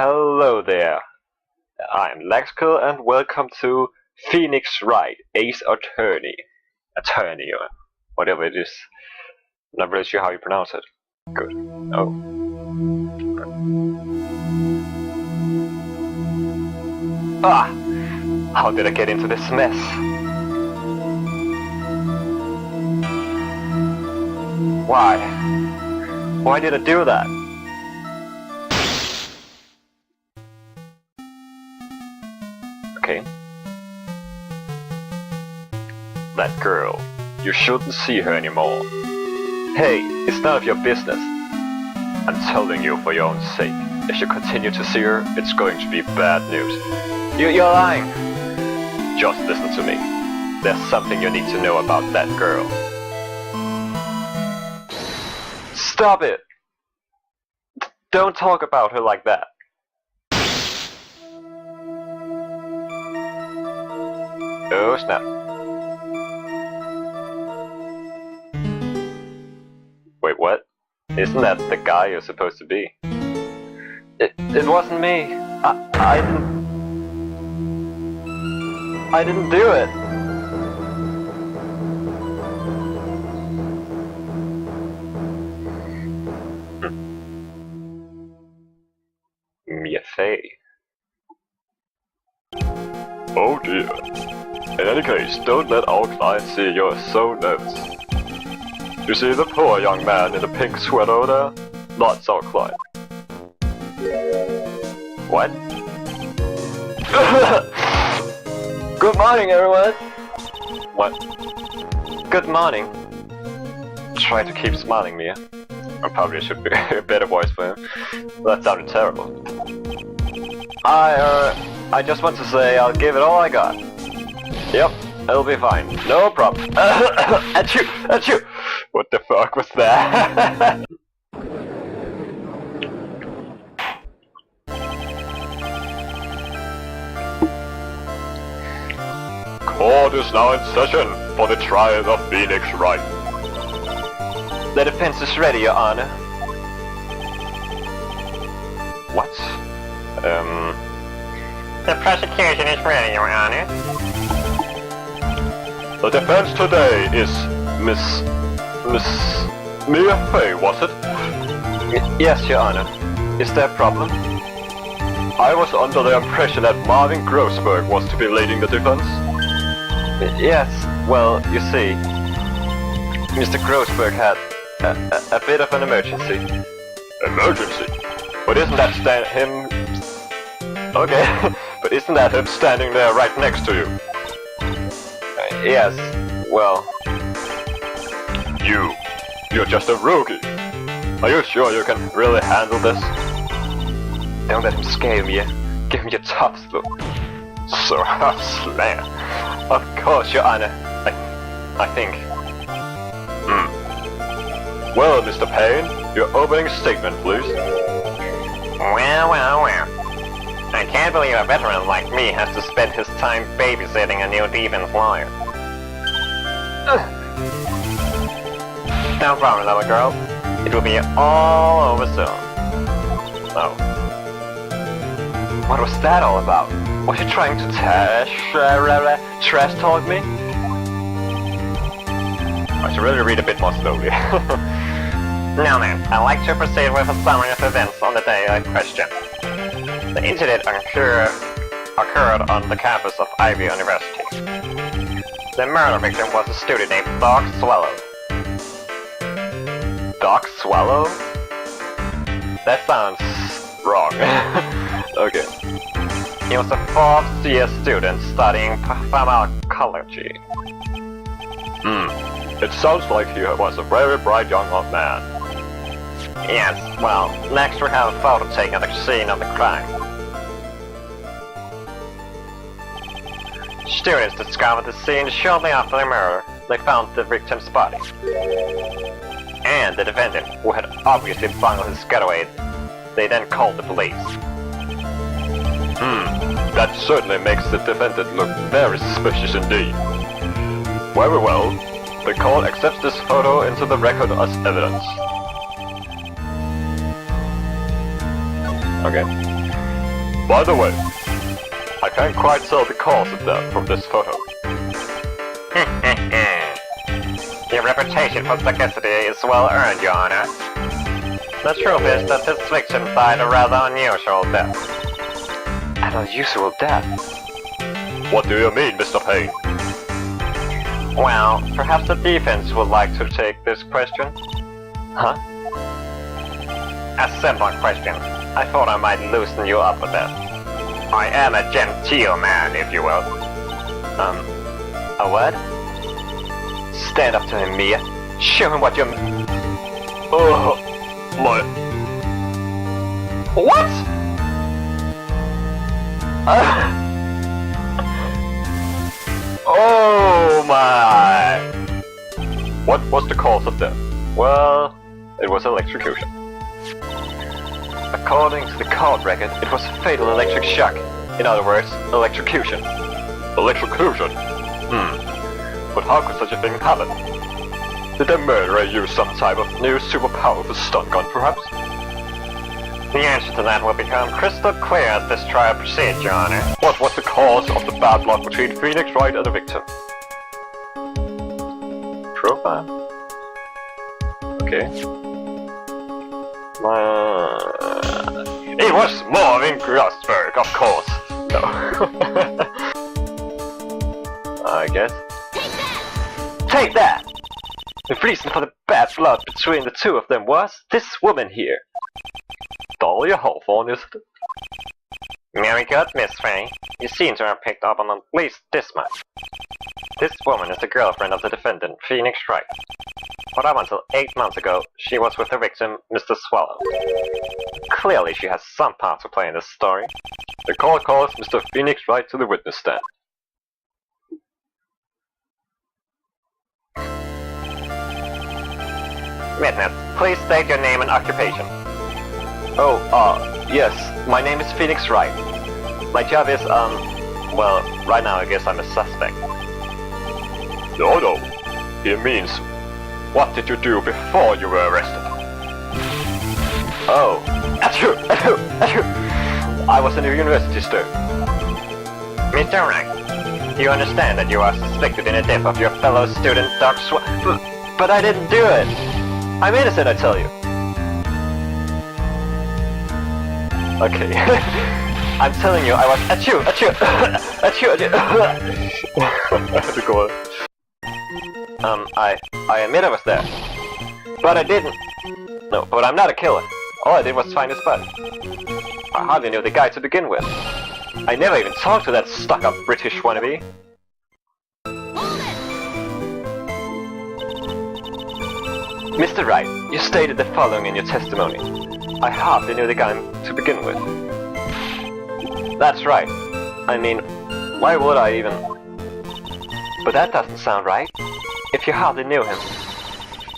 Hello there, I'm Laxkel and welcome to Phoenix Wright, Ace Attorney, or whatever it is. I'm not really sure how you pronounce it. Good. Oh. Ah! How did I get into this mess? Why? Why did I do that? Okay. That girl. You shouldn't see her anymore. Hey, it's none of your business. I'm telling you for your own sake. If you continue to see her, it's going to be bad news. You're lying! Just listen to me. There's something you need to know about that girl. Stop it! Don't talk about her like that. Oh snap. Wait, what? Isn't that the guy you're supposed to be? It wasn't me. I didn't do it. Mia Fey. Oh dear. In any case, don't let our client see you're so nervous. You see the poor young man in the pink sweater there? That's our client. What? Good morning, everyone! What? Good morning. Try to keep smiling, Mia. I probably should be a better voice for him. That sounded terrible. I just want to say I'll give it all I got. Yep, it'll be fine. No problem. Achoo! Achoo! What the fuck was that? Court is now in session for the trial of Phoenix Wright. The defense is ready, Your Honor. What? The prosecution is ready, Your Honor. The defense today is Miss Mia Fey, was it? Yes, Your Honor. Is there a problem? I was under the impression that Marvin Grossberg was to be leading the defense. Yes, well, you see, Mr. Grossberg had a bit of an emergency. Emergency? But isn't that him... Okay, but isn't that him standing there right next to you? Yes, well... You're just a rookie. Are you sure you can really handle this? Don't let him scare me. Give him your tough look. So, slam. Of course, Your Honor. I think. Well, Mr. Payne, your opening statement, please. Well. I can't believe a veteran like me has to spend his time babysitting a new defense lawyer. No problem, little girl. It will be all over soon. Oh. What was that all about? Was you trying to trash talk me? I should really read a bit more slowly. Now then, I'd like to proceed with a summary of events on the day in question. The incident occurred on the campus of Ivy University. The murder victim was a student named Doc Swallow. Doc Swallow? That sounds wrong. Okay. He was a 4th year student studying pharmacology. It sounds like he was a very bright young man. Yes, well, next we have a photo taken at the scene of the crime. Students discovered the scene shortly after the murder. They found the victim's body. And the defendant, who had obviously bungled his getaway, they then called the police. That certainly makes the defendant look very suspicious indeed. Very well. The court accepts this photo into the record as evidence. Okay. By the way, I can't quite tell the cause of death from this photo. Your reputation for sagacity is well earned, Your Honor. The truth is that this victim died a rather unusual death. An unusual death? What do you mean, Mr. Payne? Well, perhaps the defense would like to take this question? Huh? A simple question. I thought I might loosen you up a bit. I am a genteel man, if you will. A what? Stand up to him, Mia. Show him what you're... Oh, my... What? Oh my! What was the cause of death? Well, it was electrocution. According to the court record, it was a fatal electric shock. In other words, electrocution. Electrocution? But how could such a thing happen? Did the murderer use some type of new super powerful stun gun, perhaps? The answer to that will become crystal clear as this trial proceeds, Your Honor. What was the cause of the bad blood between Phoenix Wright and the victim? Profile? Okay. It was Marvin Grossberg, of course. No. I guess. Take that! The reason for the bad blood between the two of them was this woman here. Dahlia Hawthorne, is it? Very good, Miss Faye. You seem to have picked up on at least this much. This woman is the girlfriend of the defendant, Phoenix Wright. But up until 8 months ago, she was with the victim, Mr. Swallow. Clearly she has some part to play in this story. The court calls Mr. Phoenix Wright to the witness stand. Witness, please state your name and occupation. Oh, yes, my name is Phoenix Wright. My job is, well, right now I guess I'm a suspect. No, it means, what did you do before you were arrested? Oh, achoo! I was a university student. Mr. Wright, you understand that you are suspected in the death of your fellow student, Doc But I didn't do it! I'm innocent, I tell you. Okay. I'm telling you, I was achoo! Go on. I admit I was there. But I didn't. No, but I'm not a killer. All I did was find his body. I hardly knew the guy to begin with. I never even talked to that stuck-up British wannabe. Mr. Wright, you stated the following in your testimony. I hardly knew the guy to begin with. That's right. I mean, why would I even... But that doesn't sound right. If you hardly knew him,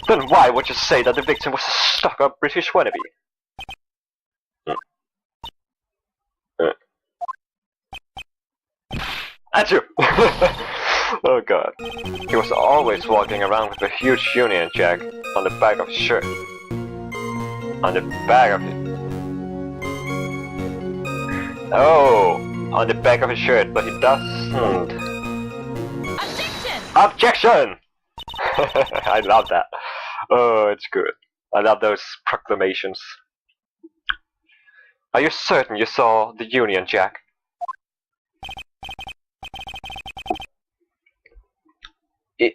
then why would you say that the victim was a stuck-up British wannabe? Achoo! Oh god. He was always walking around with a huge Union Jack on the back of his shirt. On the back of it. Oh! On the back of his shirt, but he doesn't. Objection! Objection! I love that. Oh, it's good. I love those proclamations. Are you certain you saw the Union Jack?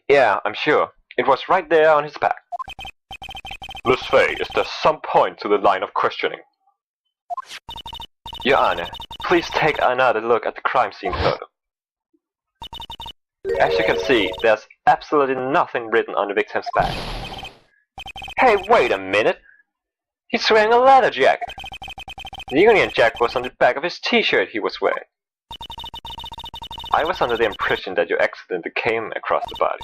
Yeah, I'm sure. It was right there on his back. Miss Faye, is there some point to the line of questioning? Your Honor, please take another look at the crime scene photo. As you can see, there's absolutely nothing written on the victim's back. Hey, wait a minute! He's wearing a leather jacket! The Union Jack was on the back of his t-shirt he was wearing. I was under the impression that you accidentally came across the body.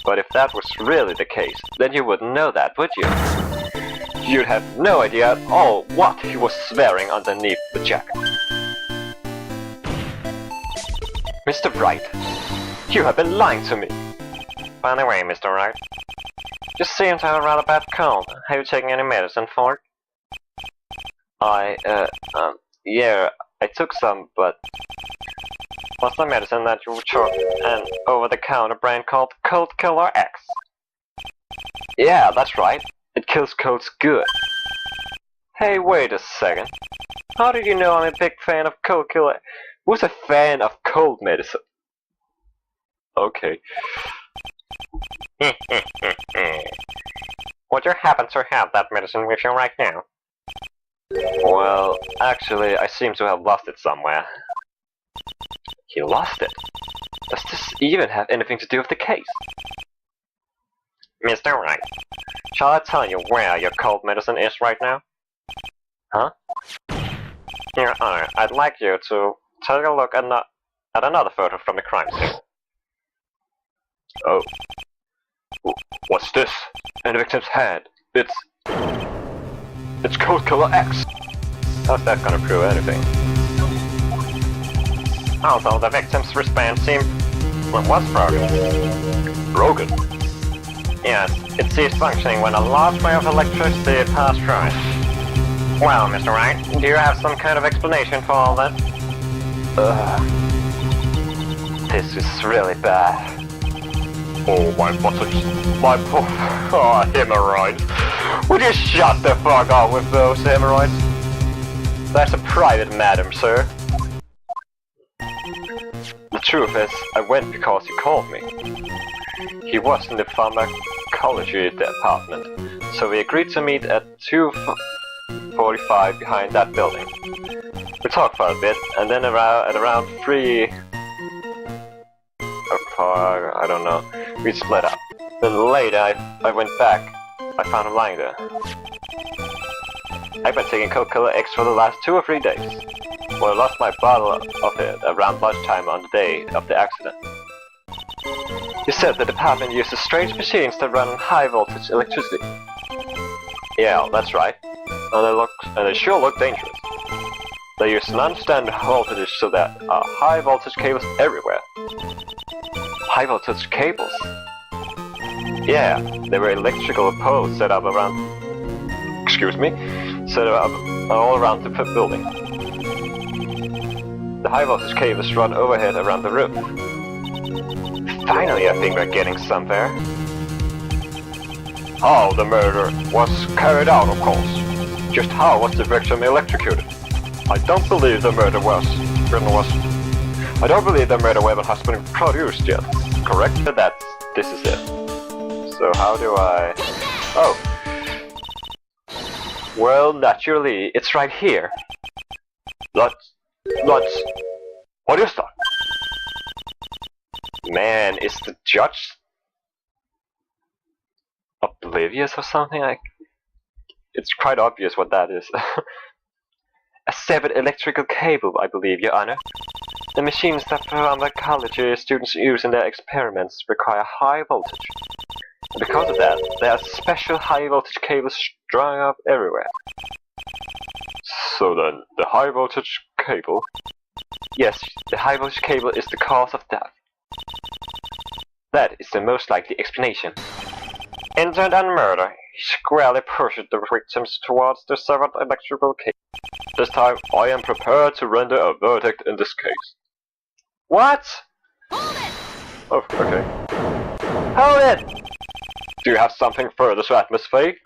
But if that was really the case, then you wouldn't know that, would you? You'd have no idea at all what he was wearing underneath the jacket. Mr. Wright, you have been lying to me. By the way, Mr. Wright, you seem to have a rather bad cold. Have you taken any medicine for it? Yeah, I took some, but was the medicine that you took an over-the-counter brand called Cold Killer X? Yeah, that's right. It kills colds good. Hey, wait a second. How did you know I'm a big fan of Cold Killer? Who's a fan of cold medicine? Okay. Would you happen to have that medicine with you right now? Well, actually, I seem to have lost it somewhere. You lost it? Does this even have anything to do with the case? Mr. Wright, shall I tell you where your cold medicine is right now? Huh? Your Honor, I'd like you to take a look at another photo from the crime scene. Oh. What's this? In the victim's hand. It's Cold Killer X. How's that gonna prove anything? Although the victim's wristband was broken. Broken? Yes, it ceased functioning when a large wave of electricity passed through it. Well, Mr. Wright, do you have some kind of explanation for all that? This is really bad. Oh, my buttocks. My poor... Oh, hemorrhoids. Would you shut the fuck up with those hemorrhoids? That's a private matter, sir. The truth is, I went because he called me. He was in the pharmacology department, so we agreed to meet at 2:45 behind that building. We talked for a bit, and then at around 3 o'clock, I don't know, we split up. Then later, I went back. I found him lying there. I've been taking Cold Killer X for the last 2 or 3 days. Well, I lost my bottle of it around lunchtime on the day of the accident. He said the department uses strange machines that run on high voltage electricity. Yeah, that's right. And they sure look dangerous. They use non-standard voltage so there are high voltage cables everywhere. High voltage cables? Yeah, they were electrical poles set up around... Excuse me? Set up all around the building. The high voltage cables run overhead around the roof. Finally, I think we're getting somewhere. How the murder was carried out, of course. Just how was the victim electrocuted? I don't believe the murder I don't believe the murder weapon has been produced yet. Correct? This is it. So how do I... Oh! Well, naturally, it's right here. Let's... What is that? Man, is the judge oblivious or something? It's quite obvious what that is. A severed electrical cable, I believe, Your Honor. The machines that pharmacology students use in their experiments require high voltage. And because of that, there are special high voltage cables strung up everywhere. So then, the high voltage cable... Yes, the high voltage cable is the cause of death. That is the most likely explanation. Injured and murder, he squarely pushed the victims towards the severed electrical cable. This time, I am prepared to render a verdict in this case. What? Hold it! Oh, okay. Hold it! Do you have something further to add, Miss Faye?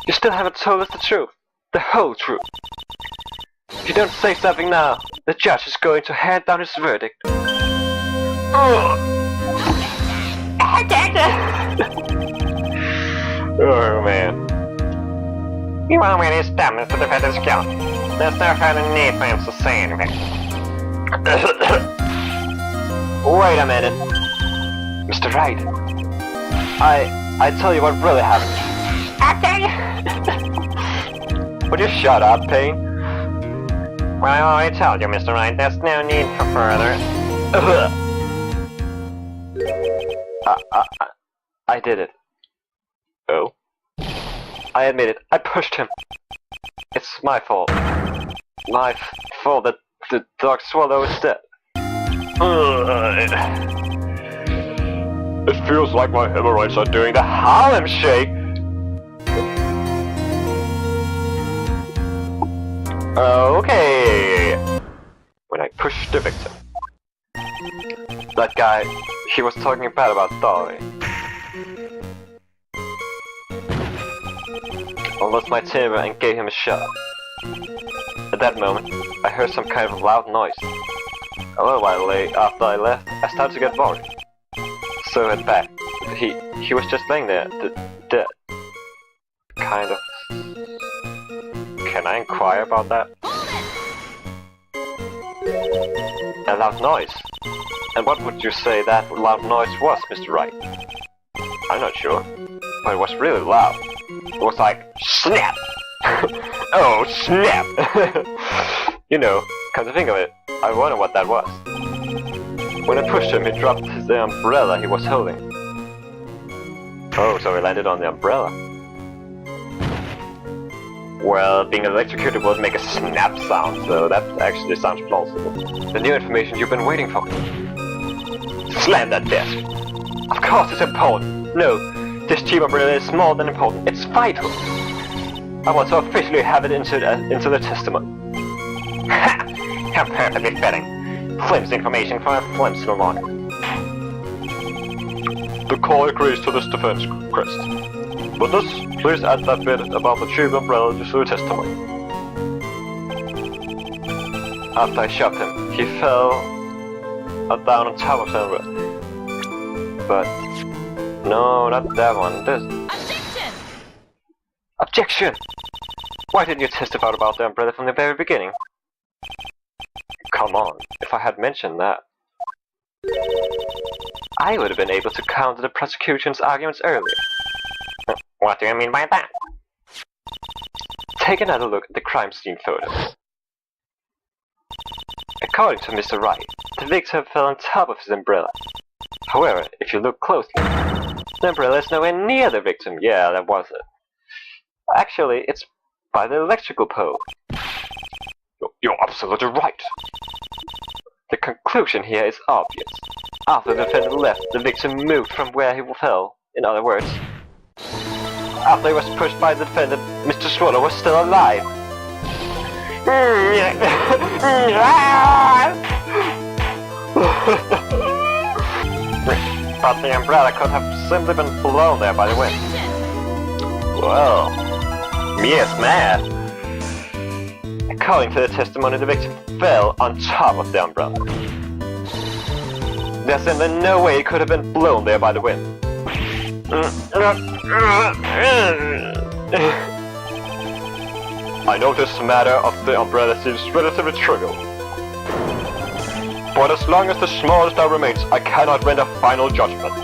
You still haven't told us the truth. The whole truth. If you don't say something now, the judge is going to hand down his verdict. Oh man. You already established the defendant's guilt. There's no further need for him to say anything. Wait a minute. Mr. Wright. I tell you what really happened. Would you shut up, Payne? Well, I already told you, Mr. Wright, there's no need for further... I did it. Oh? I admit it. I pushed him. It's my fault. My fault that the dog swallowed is dead. It feels like my hemorrhoids are doing the Harlem Shake. Okay. the victim. That guy, he was talking bad about Dolly. I lost my temper and gave him a shot. At that moment, I heard some kind of loud noise. A little while after I left, I started to get worried. So I went back. He was just laying there, dead. Kind of... Can I inquire about that? A loud noise. And what would you say that loud noise was, Mr. Wright? I'm not sure, but it was really loud. It was like, snap! Oh, snap! You know, come to think of it, I wonder what that was. When I pushed him, he dropped the umbrella he was holding. Oh, so he landed on the umbrella. Well, being electrocuted would make a snap sound, so that actually sounds plausible. The new information you've been waiting for. Slam that desk! Of course it's important! No, this cheap umbrella is more than important, it's vital! I want to officially have it into the testimony. Ha! How perfectly fitting! Flimsy information from a flimsy lawyer. The court agrees to this defense request. Witness, please add that bit about the tube umbrella to the testimony. After I shot him, he fell down on top of the umbrella. But no, not that one. This. Objection! Objection! Why didn't you testify about the umbrella from the very beginning? Come on, if I had mentioned that, I would have been able to counter the prosecution's arguments earlier. What do you mean by that? Take another look at the crime scene photos. According to Mr. Wright, the victim fell on top of his umbrella. However, if you look closely, the umbrella is nowhere near the victim. Yeah, that was it. Actually, it's by the electrical pole. You're absolutely right. The conclusion here is obvious. After the defendant left, the victim moved from where he fell. In other words, after he was pushed by the defendant, Mr. Swallow was still alive. But the umbrella could have simply been blown there by the wind. Well, me is mad. According to the testimony, the victim fell on top of the umbrella. There's simply no way it could have been blown there by the wind. I know this matter of the umbrella seems relatively trivial. But as long as the smallest doubt remains, I cannot render final judgment.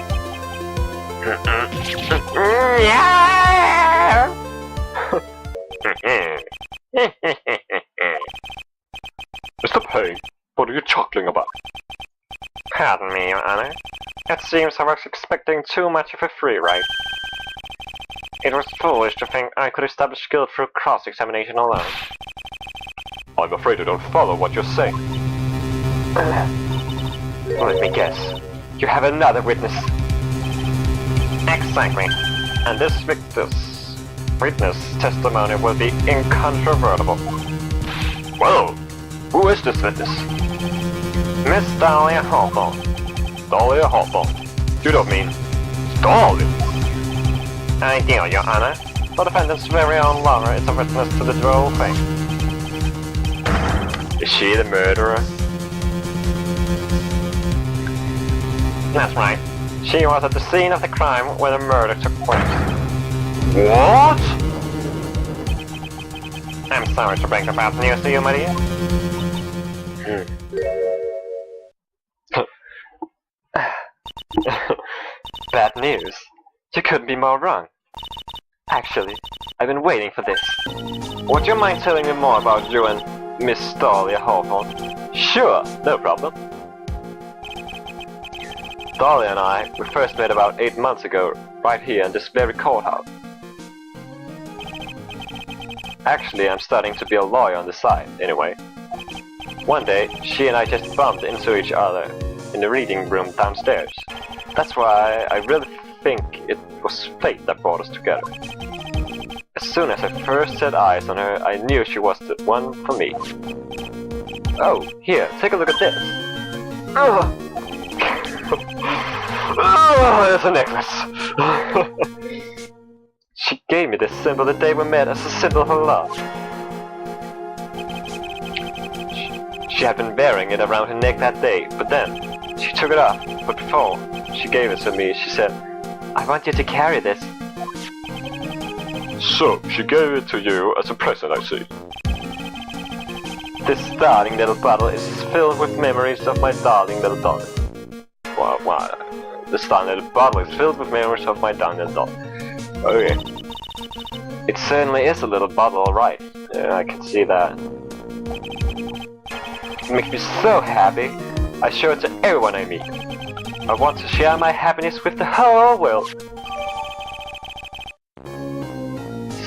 Mr. Payne, what are you chuckling about? Pardon me, Your Honor. It seems I was expecting too much of a free ride. It was foolish to think I could establish guilt through cross-examination alone. I'm afraid I don't follow what you're saying. Let me guess. You have another witness. Exactly. And this witness testimony will be incontrovertible. Well, who is this witness? Miss Dahlia Hawthorne. Dahlia Hawthorne. You don't mean Dolly? I do, Your Honor. The defendant's very own lover is a witness to the whole thing. Is she the murderer? That's right. She was at the scene of the crime where the murder took place. What? I'm sorry to bring the bad news to you, my dear. Bad news? You couldn't be more wrong. Actually, I've been waiting for this. Would you mind telling me more about you and Miss Dahlia Hawthorne? Sure, no problem. Dahlia and I, we first met about 8 months ago, right here in this very courthouse. Actually, I'm studying to be a lawyer on the side, anyway. One day, she and I just bumped into each other in the reading room downstairs. That's why I really think it was fate that brought us together. As soon as I first set eyes on her, I knew she was the one for me. Oh, here, take a look at this. Oh, oh, there's a necklace. She gave me this symbol the day we met as a symbol of her love. She had been wearing it around her neck that day, but then she took it off. But before she gave it to me, she said, "I want you to carry this." So, she gave it to you as a present, I see. This darling little bottle is filled with memories of my darling little daughter. Wow. This darling little bottle is filled with memories of my darling little daughter. Okay. It certainly is a little bottle, alright. Yeah, I can see that. It makes me so happy. I show it to everyone I meet. I want to share my happiness with the whole world.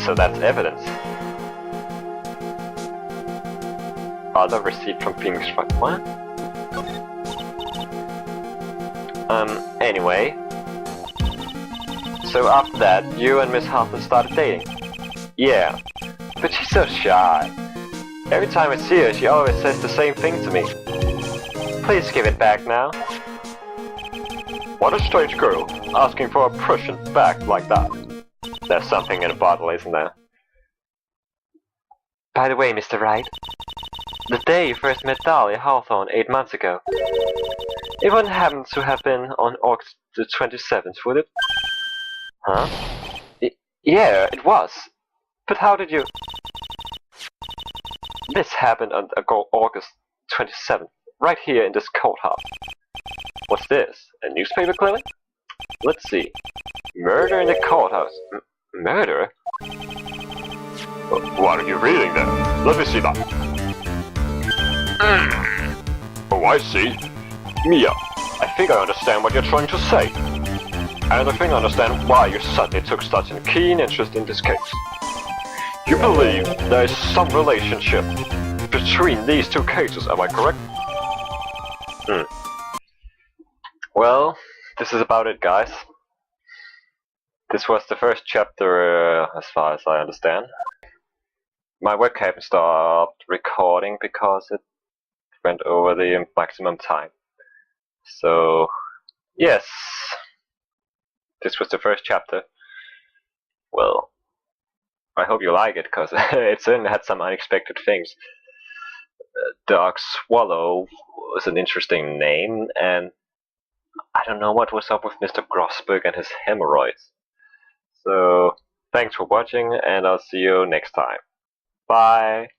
So that's evidence. Other receipt from Phoenix Wright. What? Anyway. So after that, you and Miss Hoffman started dating. Yeah, but she's so shy. Every time I see her, she always says the same thing to me. Please give it back now. What a strange girl, asking for a present back like that. There's something in the bottle, isn't there? By the way, Mr. Wright, the day you first met Dahlia Hawthorne 8 months ago, it wouldn't happen to have been on August the 27th, would it? Huh? Yeah, it was. But how did you... This happened on August 27th, right here in this courthouse. What's this? A newspaper clipping? Let's see. Murder in the courthouse. Murder? What are you reading there? Let me see that. Oh, I see. Mia, I think I understand what you're trying to say. And I think I understand why you suddenly took such a keen interest in this case. You believe there is some relationship between these two cases, am I correct? Well, this is about it, guys. This was the first chapter, as far as I understand. My webcam stopped recording because it went over the maximum time. So, yes, this was the first chapter. Well, I hope you like it, because it certainly had some unexpected things. Dark Swallow was an interesting name, and I don't know what was up with Mr. Grossberg and his hemorrhoids. So, thanks for watching, and I'll see you next time. Bye!